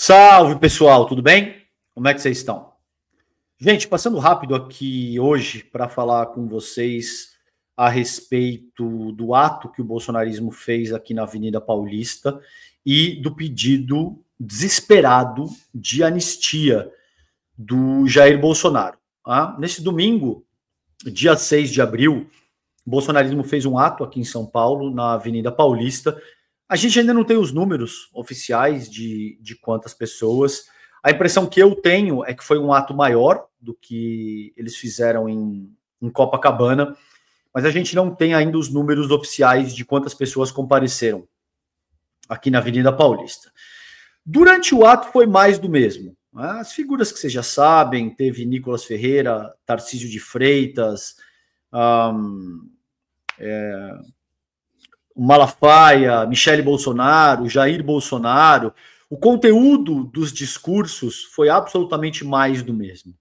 Salve, pessoal, tudo bem? Como é que vocês estão? Gente, passando rápido aqui hoje para falar com vocês a respeito do ato que o bolsonarismo fez aqui na Avenida Paulista e do pedido desesperado de anistia do Jair Bolsonaro. Nesse domingo, dia 6 de abril, o bolsonarismo fez um ato aqui em São Paulo, na Avenida Paulista. A gente ainda não tem os números oficiais de quantas pessoas. A impressão que eu tenho é que foi um ato maior do que eles fizeram em Copacabana, mas a gente não tem ainda os números oficiais de quantas pessoas compareceram aqui na Avenida Paulista. Durante o ato foi mais do mesmo. As figuras que vocês já sabem, teve Nicolas Ferreira, Tarcísio de Freitas, Malafaia, Michele Bolsonaro, Jair Bolsonaro. O conteúdo dos discursos foi absolutamente mais do mesmo.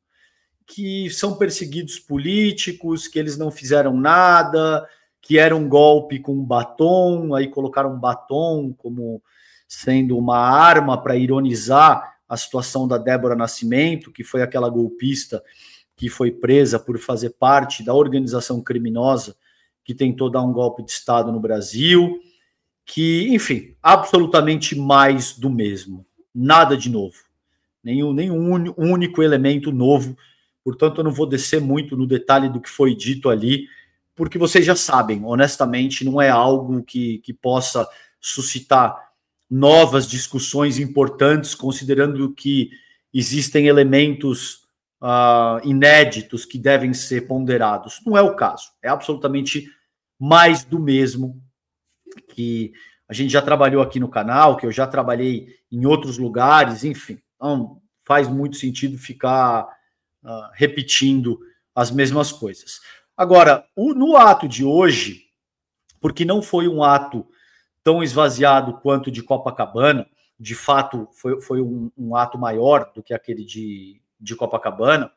Que são perseguidos políticos, que eles não fizeram nada, que era um golpe com batom, aí colocaram batom como sendo uma arma para ironizar a situação da Débora Nascimento, que foi aquela golpista que foi presa por fazer parte da organização criminosa que tentou dar um golpe de Estado no Brasil, que, enfim, absolutamente mais do mesmo. Nada de novo. Nenhum único elemento novo. Portanto, eu não vou descer muito no detalhe do que foi dito ali, porque vocês já sabem, honestamente, não é algo que possa suscitar novas discussões importantes, considerando que existem elementos inéditos que devem ser ponderados. Não é o caso. É absolutamente mais do mesmo que a gente já trabalhou aqui no canal, que eu já trabalhei em outros lugares, enfim. Não faz muito sentido ficar repetindo as mesmas coisas. Agora, no ato de hoje, porque não foi um ato tão esvaziado quanto de Copacabana, de fato foi um ato maior do que aquele de Copacabana,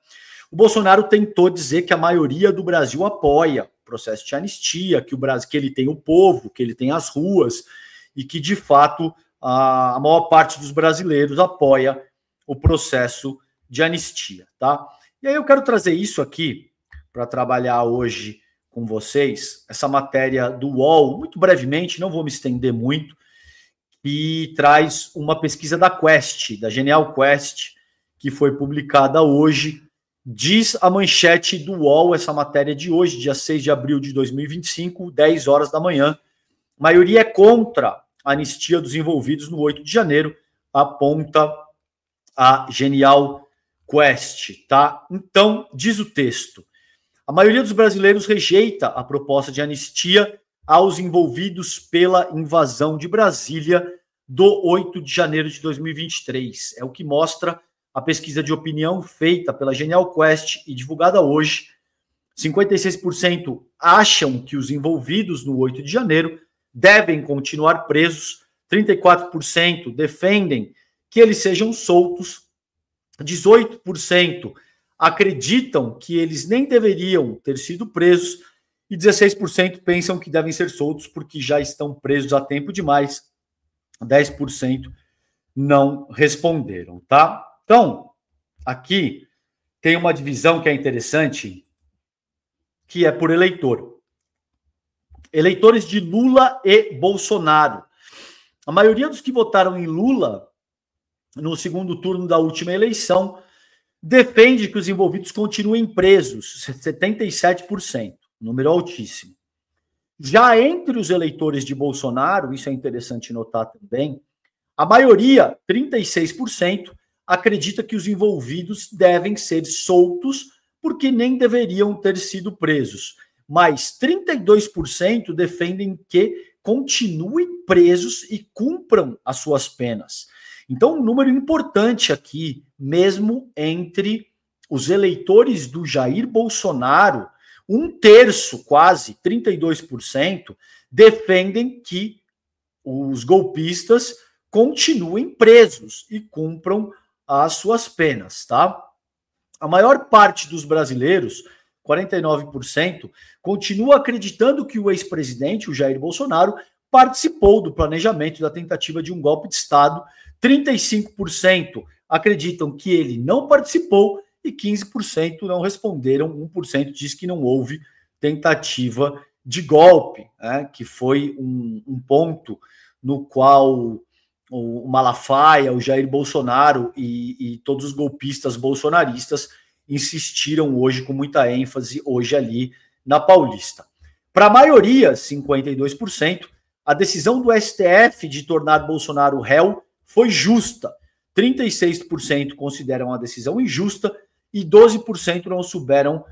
o Bolsonaro tentou dizer que a maioria do Brasil apoia o processo de anistia, que ele tem o povo, que ele tem as ruas, e que, de fato, a maior parte dos brasileiros apoia o processo de anistia, tá? E aí eu quero trazer isso aqui para trabalhar hoje com vocês, essa matéria do UOL, muito brevemente, não vou me estender muito, e traz uma pesquisa da Quest, da Genial Quest, que foi publicada hoje. Diz a manchete do UOL, essa matéria de hoje, dia 6 de abril de 2025, 10 horas da manhã. A maioria é contra a anistia dos envolvidos no 8 de janeiro, aponta a Genial Quest, tá? Então, diz o texto. A maioria dos brasileiros rejeita a proposta de anistia aos envolvidos pela invasão de Brasília do 8 de janeiro de 2023. É o que mostra a pesquisa de opinião feita pela Genial Quest e divulgada hoje. 56% acham que os envolvidos no 8 de janeiro devem continuar presos, 34% defendem que eles sejam soltos, 18% acreditam que eles nem deveriam ter sido presos e 16% pensam que devem ser soltos porque já estão presos há tempo demais. 10% não responderam, tá? Então, aqui tem uma divisão que é interessante, que é por eleitor. Eleitores de Lula e Bolsonaro. A maioria dos que votaram em Lula no segundo turno da última eleição defende que os envolvidos continuem presos, 77%, número altíssimo. Já entre os eleitores de Bolsonaro, isso é interessante notar também, a maioria, 36%, acredita que os envolvidos devem ser soltos porque nem deveriam ter sido presos. Mas 32% defendem que continuem presos e cumpram as suas penas. Então, um número importante aqui, mesmo entre os eleitores do Jair Bolsonaro, 1/3, quase 32%, defendem que os golpistas continuem presos e cumpram as suas penas, tá? A maior parte dos brasileiros, 49%, continua acreditando que o ex-presidente, o Jair Bolsonaro, participou do planejamento da tentativa de um golpe de Estado, 35% acreditam que ele não participou e 15% não responderam. 1% diz que não houve tentativa de golpe, né, que foi um ponto no qual o Malafaia, o Jair Bolsonaro e todos os golpistas bolsonaristas insistiram hoje com muita ênfase, hoje ali na Paulista. Para a maioria, 52%, a decisão do STF de tornar Bolsonaro réu foi justa. 36% consideram a decisão injusta e 12% não souberam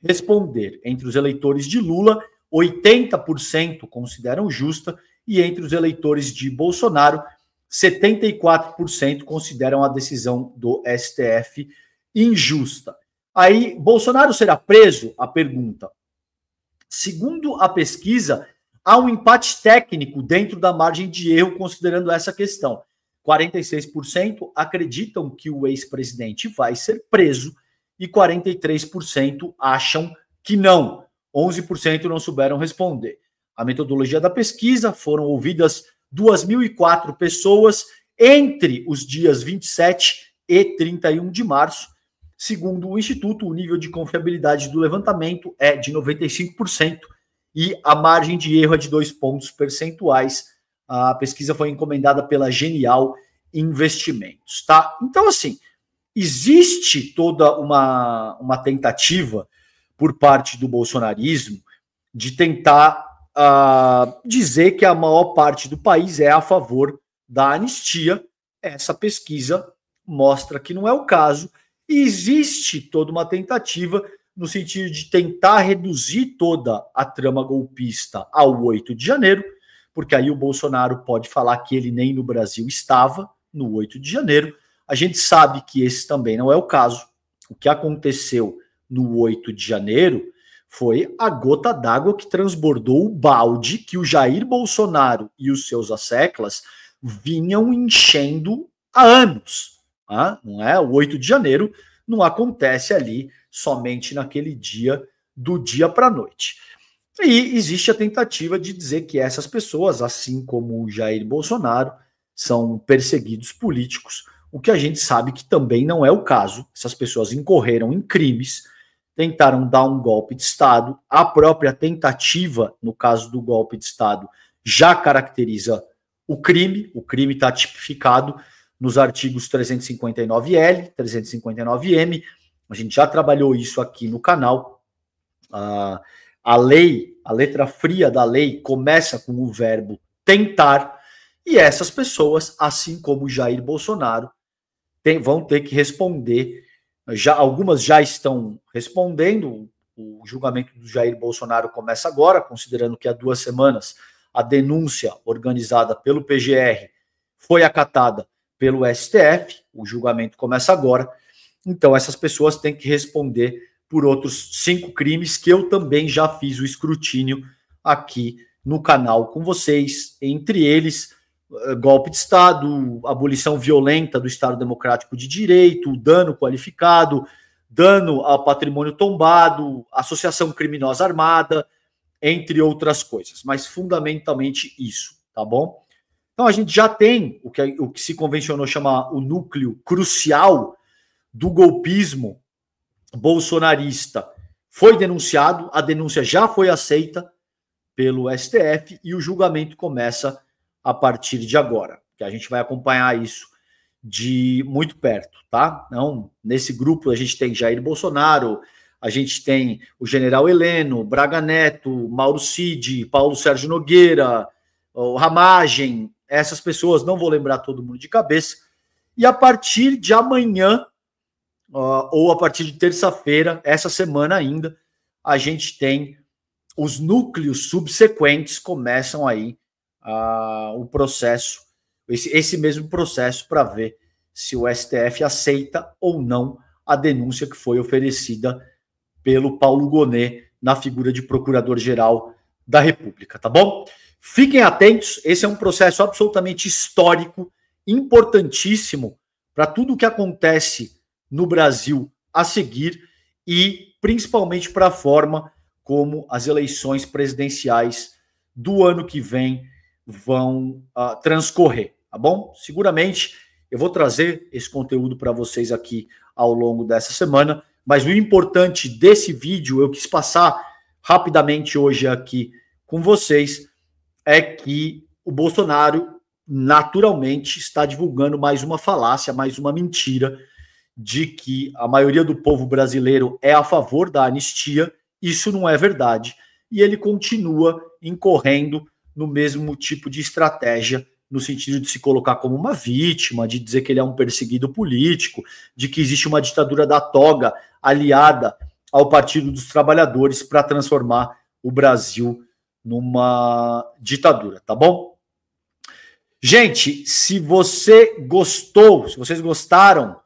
responder. Entre os eleitores de Lula, 80% consideram justa e entre os eleitores de Bolsonaro, 74% consideram a decisão do STF injusta. Aí, Bolsonaro será preso? A pergunta. Segundo a pesquisa, há um empate técnico dentro da margem de erro considerando essa questão. 46% acreditam que o ex-presidente vai ser preso e 43% acham que não. 11% não souberam responder. A metodologia da pesquisa: foram ouvidas 2.004 pessoas entre os dias 27 e 31 de março. Segundo o Instituto, o nível de confiabilidade do levantamento é de 95% e a margem de erro é de 2 pontos percentuais. A pesquisa foi encomendada pela Genial Investimentos, tá? Então, assim, existe toda uma tentativa por parte do bolsonarismo de tentar dizer que a maior parte do país é a favor da anistia. Essa pesquisa mostra que não é o caso. E existe toda uma tentativa no sentido de tentar reduzir toda a trama golpista ao 8 de janeiro, porque aí o Bolsonaro pode falar que ele nem no Brasil estava no 8 de janeiro. A gente sabe que esse também não é o caso. O que aconteceu no 8 de janeiro foi a gota d'água que transbordou o balde que o Jair Bolsonaro e os seus asseclas vinham enchendo há anos. Não é? O 8 de janeiro não acontece ali somente naquele dia, do dia para a noite. E existe a tentativa de dizer que essas pessoas, assim como o Jair Bolsonaro, são perseguidos políticos, o que a gente sabe que também não é o caso. Essas pessoas incorreram em crimes, tentaram dar um golpe de Estado. A própria tentativa, no caso do golpe de Estado, já caracteriza o crime está tipificado nos artigos 359L, 359M. A gente já trabalhou isso aqui no canal. A lei, a letra fria da lei, começa com o verbo tentar, e essas pessoas, assim como Jair Bolsonaro, vão ter que responder. Algumas já estão respondendo. O julgamento do Jair Bolsonaro começa agora, considerando que há 2 semanas a denúncia organizada pelo PGR foi acatada pelo STF. O julgamento começa agora. Então, essas pessoas têm que responder por outros 5 crimes que eu também já fiz o escrutínio aqui no canal com vocês. Entre eles, golpe de Estado, abolição violenta do Estado Democrático de Direito, dano qualificado, dano ao patrimônio tombado, associação criminosa armada, entre outras coisas. Mas fundamentalmente isso, tá bom? Então a gente já tem o que se convencionou chamar o núcleo crucial do golpismo bolsonarista. Foi denunciado, a denúncia já foi aceita pelo STF e o julgamento começa a partir de agora, que a gente vai acompanhar isso de muito perto, tá? Então, nesse grupo a gente tem Jair Bolsonaro, a gente tem o general Heleno, Braga Neto, Mauro Cid, Paulo Sérgio Nogueira, o Ramagem, essas pessoas, não vou lembrar todo mundo de cabeça, e a partir de amanhã, ou a partir de terça-feira, essa semana ainda, a gente tem os núcleos subsequentes, começam aí o processo, esse mesmo processo, para ver se o STF aceita ou não a denúncia que foi oferecida pelo Paulo Gonet na figura de Procurador-Geral da República, tá bom? Fiquem atentos, esse é um processo absolutamente histórico, importantíssimo para tudo o que acontece no Brasil a seguir e principalmente para a forma como as eleições presidenciais do ano que vem vão transcorrer, tá bom? Seguramente Eu vou trazer esse conteúdo para vocês aqui ao longo dessa semana, mas o importante desse vídeo, eu quis passar rapidamente hoje aqui com vocês, é que o Bolsonaro naturalmente está divulgando mais uma falácia, mais uma mentira de que a maioria do povo brasileiro é a favor da anistia. Isso não é verdade. E ele continua incorrendo no mesmo tipo de estratégia, no sentido de se colocar como uma vítima, de dizer que ele é um perseguido político, de que existe uma ditadura da toga aliada ao Partido dos Trabalhadores para transformar o Brasil numa ditadura, tá bom? Gente, se você gostou, se vocês gostaram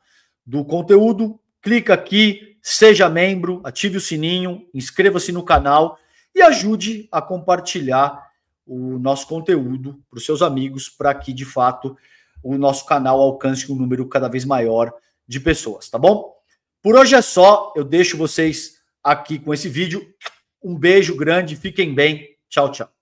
do conteúdo, clica aqui, seja membro, ative o sininho, inscreva-se no canal e ajude a compartilhar o nosso conteúdo para os seus amigos, para que, de fato, o nosso canal alcance um número cada vez maior de pessoas, tá bom? Por hoje é só, eu deixo vocês aqui com esse vídeo. Um beijo grande, fiquem bem. Tchau, tchau.